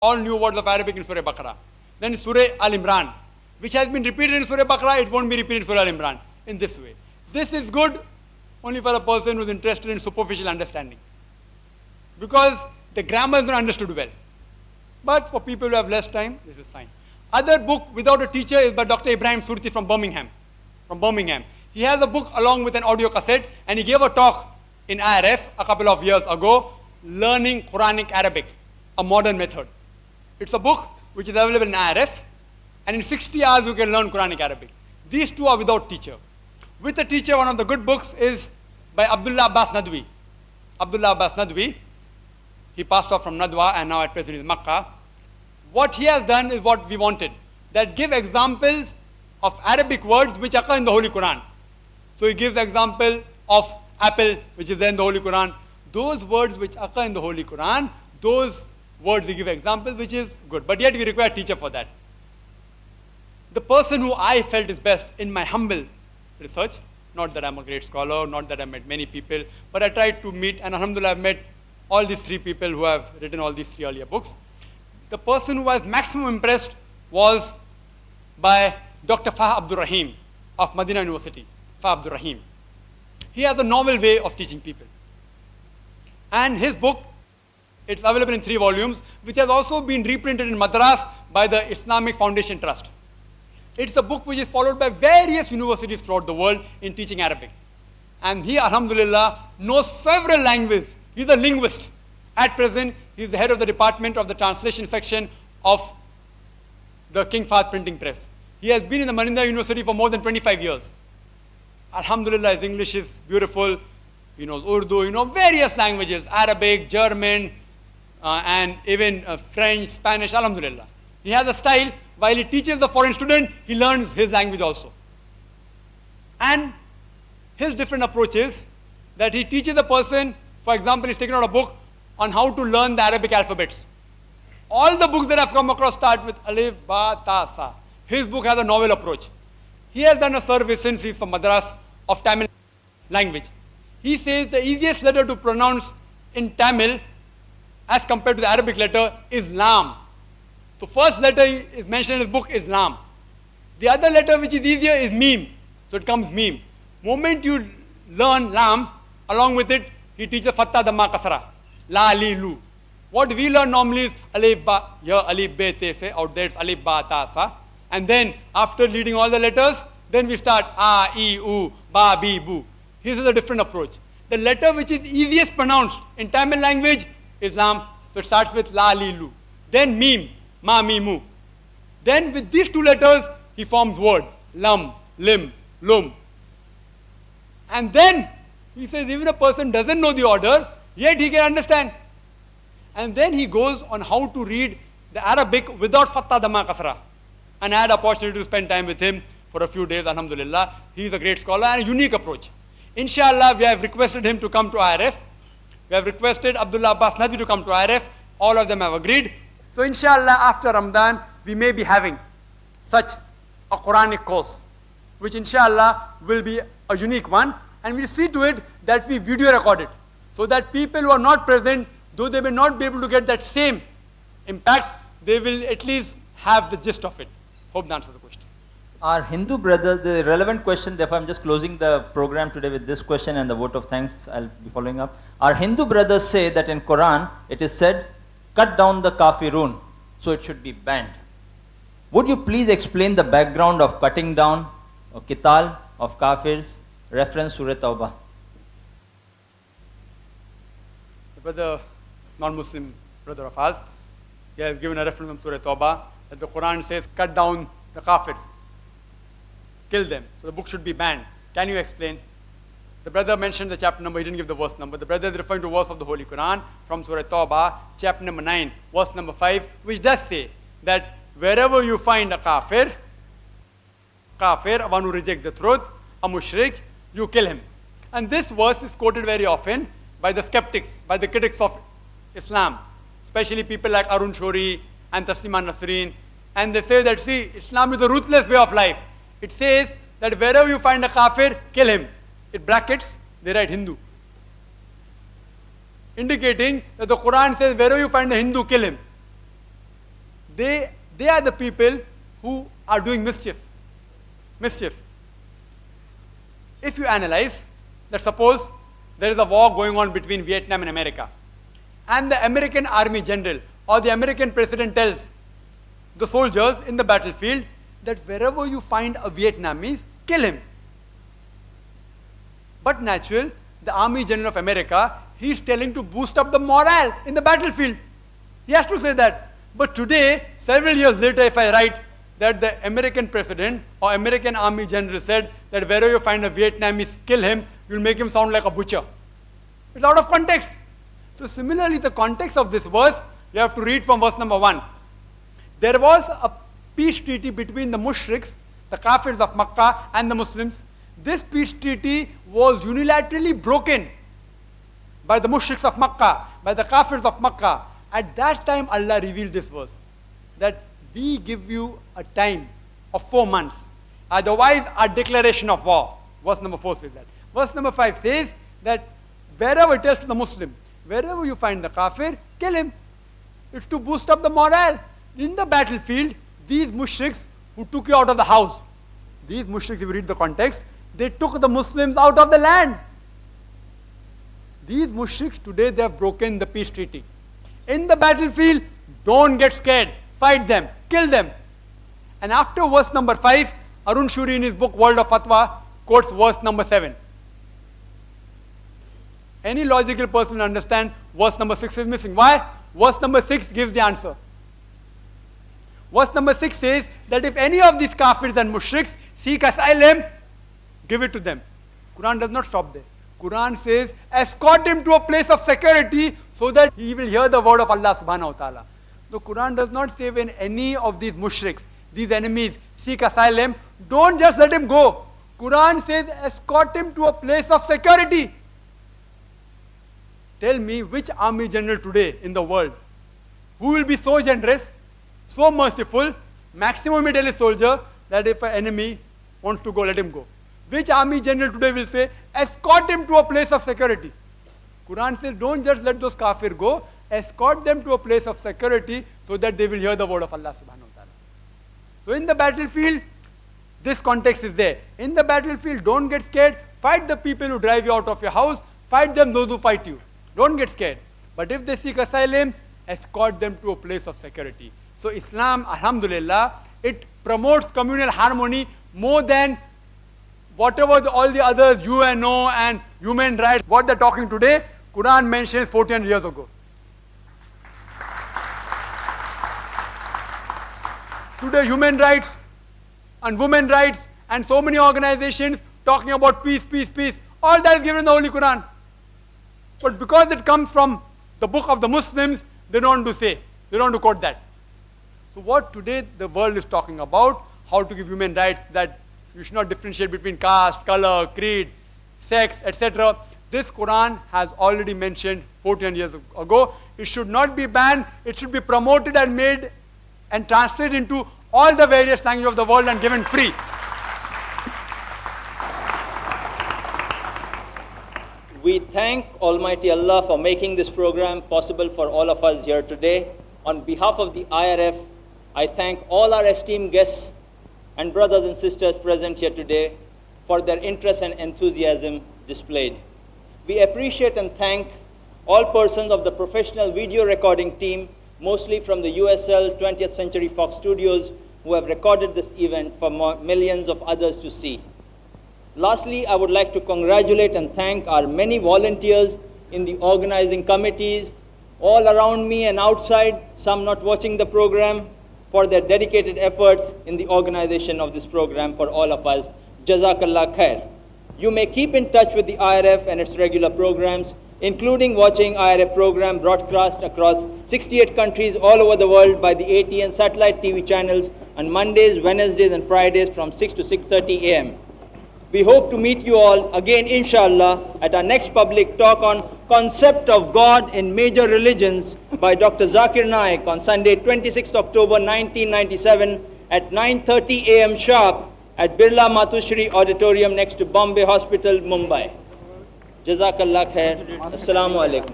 all new words of Arabic in Surah Baqarah. Then Surah Al-Imran, which has been repeated in Surah Baqarah, it won't be repeated in Surah Al-Imran in this way. This is good only for a person who is interested in superficial understanding, because the grammar is not understood well. But for people who have less time, this is fine. Other book without a teacher is by Dr. Ibrahim Surti from Birmingham. He has a book along with an audio cassette, and he gave a talk in IRF a couple of years ago, Learning Quranic Arabic, a modern method. It's a book which is available in IRF, and in 60 hours you can learn Quranic Arabic. These two are without teacher. With a teacher, one of the good books is by Abdullah Abbas Nadwi. Abdullah Abbas Nadwi, he passed off from Nadwa and now at present is Makkah. What he has done is what we wanted, that give examples of Arabic words which occur in the Holy Qur'an. So he gives example of apple, which is there in the Holy Qur'an. Those words which occur in the Holy Qur'an, those words he give examples, which is good. But yet we require a teacher for that. The person who I felt is best in my humble research, not that I'm a great scholar, not that I met many people, but I tried to meet, and alhamdulillah I've met all these three people who have written all these three earlier books. The person who was maximum impressed was by Dr. Fah Abdur Rahim of Medina University. Fah Abdur Rahim. He has a novel way of teaching people. And his book, it's available in 3 volumes, which has also been reprinted in Madras by the Islamic Foundation Trust. It's a book which is followed by various universities throughout the world in teaching Arabic. And he, alhamdulillah, knows several languages. He's a linguist. At present, he's the head of the department of the translation section of the King Fahd printing press. He has been in the Maninda University for more than 25 years. Alhamdulillah, his English is beautiful. He knows Urdu, various languages, Arabic, German, and even French, Spanish, alhamdulillah. He has a style, while he teaches the foreign student, he learns his language also. And his different approach is that he teaches the person, for example, he's taken out a book on how to learn the Arabic alphabets. All the books that I've come across start with Alif, Ba, Ta, Sa. His book has a novel approach. He has done a survey since he's from Madras of Tamil language. He says the easiest letter to pronounce in Tamil as compared to the Arabic letter is Lam. The first letter is mentioned in his book is Lam. The other letter which is easier is Mim. So it comes Mim. Moment you learn Lam, along with it, he teaches Fatta, Dhamma, Kasra. La, Li, Lu. What we learn normally is Alif, Ba, Ya, Alif, Be, Te, Se. Out there it's Alif, Ba, Ta, Sa. And then after reading all the letters, then we start A, I, U, Ba, Bi, Bu. This is a different approach. The letter which is easiest pronounced in Tamil language is Lam. So it starts with La, Li, Lu. Then Mim, Ma, Mi, Mu. Then with these 2 letters, he forms word. Lam, Lim, Lum. And then he says even a person doesn't know the order, yet he can understand. And then he goes on how to read the Arabic without Fatta, Dhamma, Kasra. And I had opportunity to spend time with him for a few days, alhamdulillah. He is a great scholar and a unique approach. Inshallah, we have requested him to come to IRF. We have requested Abdullah Abbas Nadwi to come to IRF. All of them have agreed. So inshallah, after Ramadan, we may be having such a Quranic course, which inshallah will be a unique one. And we'll see to it that we video record it, so that people who are not present, though they may not be able to get that same impact, they will at least have the gist of it. Hope that answers the question. Our Hindu brother, the relevant question, therefore I'm just closing the program today with this question and the vote of thanks I'll be following up. Our Hindu brothers say that in Quran it is said, cut down the kafirun, so it should be banned. Would you please explain the background of cutting down or qital of kafirs, reference Surah Tawbah? The non-Muslim brother of ours, he has given a reference from Surah Tawbah that the Quran says, cut down the kafirs, kill them. So the book should be banned. Can you explain? The brother mentioned the chapter number, he didn't give the verse number. The brother is referring to verse of the Holy Qur'an from Surah Tawbah, chapter number 9, verse number 5, which does say that wherever you find a kafir, one who rejects the truth, a mushrik, you kill him. And this verse is quoted very often by the skeptics, by the critics of Islam, especially people like Arun Shori and Taslima Nasreen. And they say that, see, Islam is a ruthless way of life. It says that wherever you find a kafir, kill him. It brackets, they write Hindu, indicating that the Quran says wherever you find a Hindu, kill him. They are the people who are doing mischief. Mischief. If you analyze that, suppose there is a war going on between Vietnam and America, and the American army general or the American president tells the soldiers in the battlefield that wherever you find a Vietnamese, kill him. But natural, the army general of America, he is telling to boost up the morale in the battlefield. He has to say that. But today, several years later, if I write that the American president or American army general said that wherever you find a Vietnamese, kill him, you'll make him sound like a butcher. It's out of context. So similarly, the context of this verse, you have to read from verse number 1. There was a peace treaty between the mushriks, the kafirs of Makkah, and the Muslims. This peace treaty was unilaterally broken by the mushriks of Makkah, by the kafirs of Makkah. At that time, Allah revealed this verse, that we give you a time of 4 months. Otherwise, a declaration of war. Verse number 4 says that. Verse number 5 says that wherever it is to the Muslim, wherever you find the kafir, kill him. It's to boost up the morale. In the battlefield, these mushriks who took you out of the house, these mushriks, if you read the context, they took the Muslims out of the land. These mushriks today, they have broken the peace treaty. In the battlefield, don't get scared. Fight them. Kill them. And after verse number 5, Arun Shuri in his book World of Fatwa quotes verse number 7. Any logical person will understand verse number 6 is missing. Why? Verse number 6 gives the answer. Verse number 6 says that if any of these kafirs and mushriks seek asylum, give it to them. Quran does not stop there. Quran says, escort him to a place of security so that he will hear the word of Allah subhanahu wa ta'ala. The Quran does not say when any of these mushriks, these enemies, seek asylum, don't just let him go. Quran says, escort him to a place of security. Tell me which army general today in the world who will be so generous, so merciful, maximum may tell his soldier that if an enemy wants to go, let him go. Which army general today will say, escort him to a place of security? Quran says, don't just let those kafir go, escort them to a place of security so that they will hear the word of Allah subhanahu wa ta'ala. So in the battlefield, this context is there. In the battlefield, don't get scared. Fight the people who drive you out of your house. Fight them, those who fight you. Don't get scared. But if they seek asylum, escort them to a place of security. So Islam, alhamdulillah, it promotes communal harmony more than whatever all the others, UNO and human rights, what they're talking today, Quran mentions 14 years ago. Today human rights and women rights and so many organizations talking about peace, peace, peace, all that is given in the Holy Qur'an. But because it comes from the book of the Muslims, they don't want to say, they don't want to quote that. So what today the world is talking about, how to give human rights, that you should not differentiate between caste, color, creed, sex, etc. This Quran has already mentioned 14 years ago. It should not be banned, it should be promoted and made and translated into all the various languages of the world and given free. We thank Almighty Allah for making this program possible for all of us here today. On behalf of the IRF, I thank all our esteemed guests and brothers and sisters present here today for their interest and enthusiasm displayed. We appreciate and thank all persons of the professional video recording team, mostly from the USL 20th Century Fox Studios, who have recorded this event for millions of others to see. Lastly, I would like to congratulate and thank our many volunteers in the organizing committees, all around me and outside, some not watching the program, for their dedicated efforts in the organization of this program for all of us. Jazakallah khair. You may keep in touch with the IRF and its regular programs, including watching IRF program broadcast across 68 countries all over the world by the ATN satellite TV channels on Mondays, Wednesdays and Fridays from 6 to 6:30 a.m. We hope to meet you all again, inshallah, at our next public talk on Concept of God in Major Religions by Dr. Zakir Naik on Sunday, 26th October 1997 at 9:30 a.m. sharp at Birla Matushri Auditorium next to Bombay Hospital, Mumbai. Jazakallah khair. Assalamu alaikum.